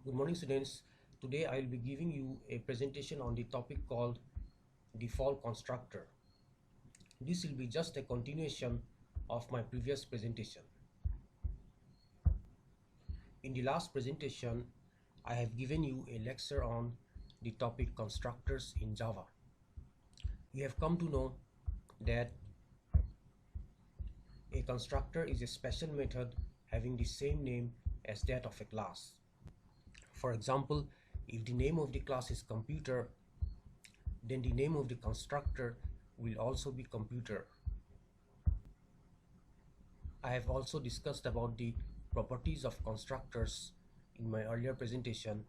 Good morning, students. Today I will be giving you a presentation on the topic called default constructor. This will be just a continuation of my previous presentation. In the last presentation, I have given you a lecture on the topic constructors in Java. We have come to know that a constructor is a special method having the same name as that of a class. For example, if the name of the class is computer, then the name of the constructor will also be computer. I have also discussed about the properties of constructors in my earlier presentation.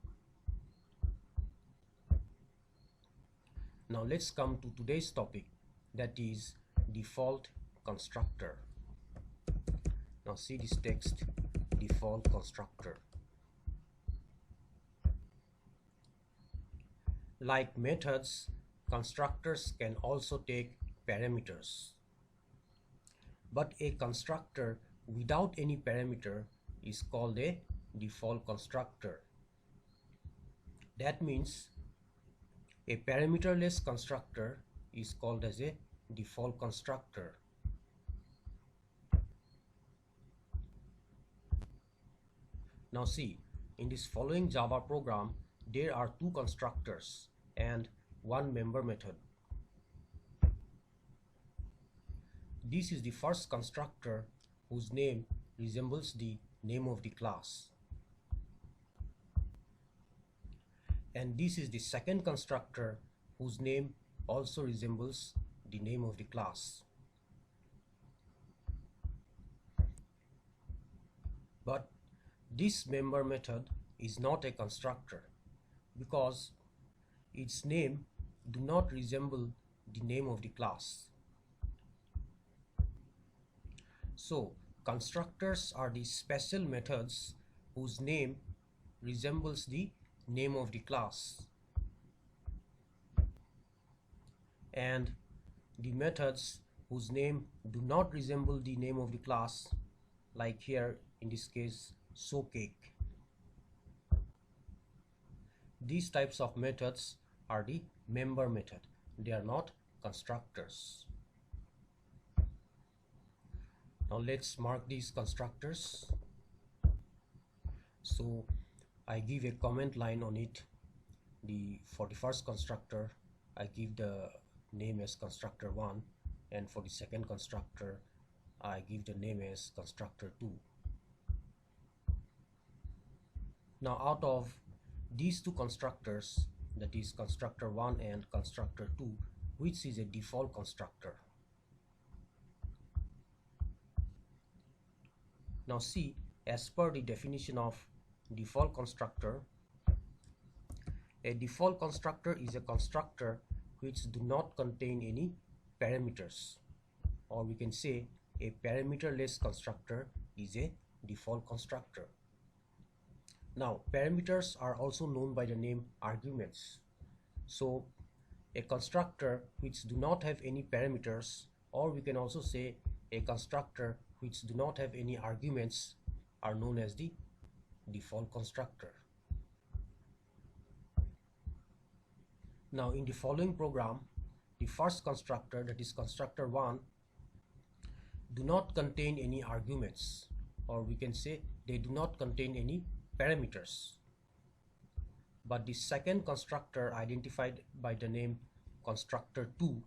Now let's come to today's topic, that is default constructor. Now see this text, default constructor. Like methods, constructors can also take parameters. But a constructor without any parameter is called a default constructor. That means a parameterless constructor is called as a default constructor. Now see, in this following Java program, there are two constructors and one member method. This is the first constructor whose name resembles the name of the class. And this is the second constructor whose name also resembles the name of the class. But this member method is not a constructor because its name do not resemble the name of the class. So constructors are the special methods whose name resembles the name of the class, and the methods whose name do not resemble the name of the class, like here in this case Ch4part9. These types of methods are the member method. They are not constructors. Now let's mark these constructors. So I give a comment line on it. For the first constructor, I give the name as constructor 1, and for the second constructor, I give the name as constructor 2. Now out of these two constructors, that is constructor 1 and constructor 2, which is a default constructor? Now see, as per the definition of default constructor, a default constructor is a constructor which do not contain any parameters, or we can say a parameterless constructor is a default constructor. Now parameters are also known by the name arguments. So a constructor which do not have any parameters, or we can also say a constructor which do not have any arguments, are known as the default constructor. Now in the following program, the first constructor, that is constructor 1, do not contain any arguments, or we can say they do not contain any parameters. But the second constructor, identified by the name constructor 2,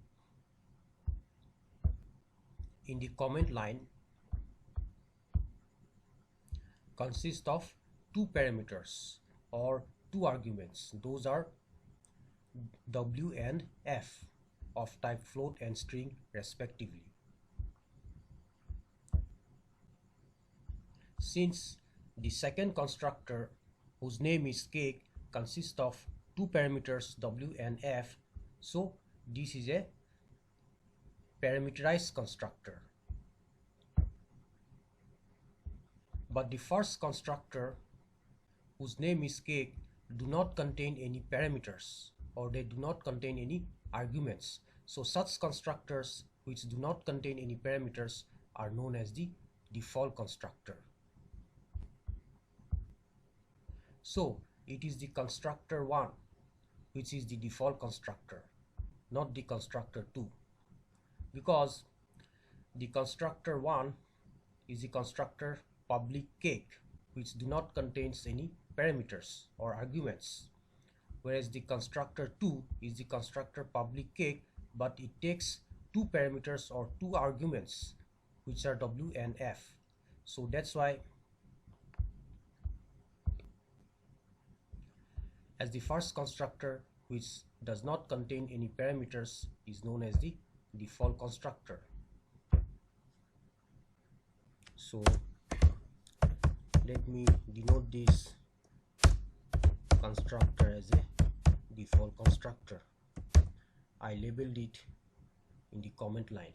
in the comment line consists of two parameters or two arguments. Those are W and F of type float and string respectively. Since the second constructor, whose name is cake, consists of two parameters W and F, so this is a parameterized constructor. But the first constructor, whose name is cake, do not contain any parameters, or they do not contain any arguments. So such constructors which do not contain any parameters are known as the default constructor. So it is the constructor 1 which is the default constructor, not the constructor 2, because the constructor 1 is the constructor public cake which do not contains any parameters or arguments, whereas the constructor 2 is the constructor public cake but it takes two parameters or two arguments which are w and f. So that's why, as the first constructor which does not contain any parameters is known as the default constructor. So let me denote this constructor as a default constructor. I labeled it in the comment line.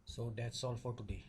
So that's all for today.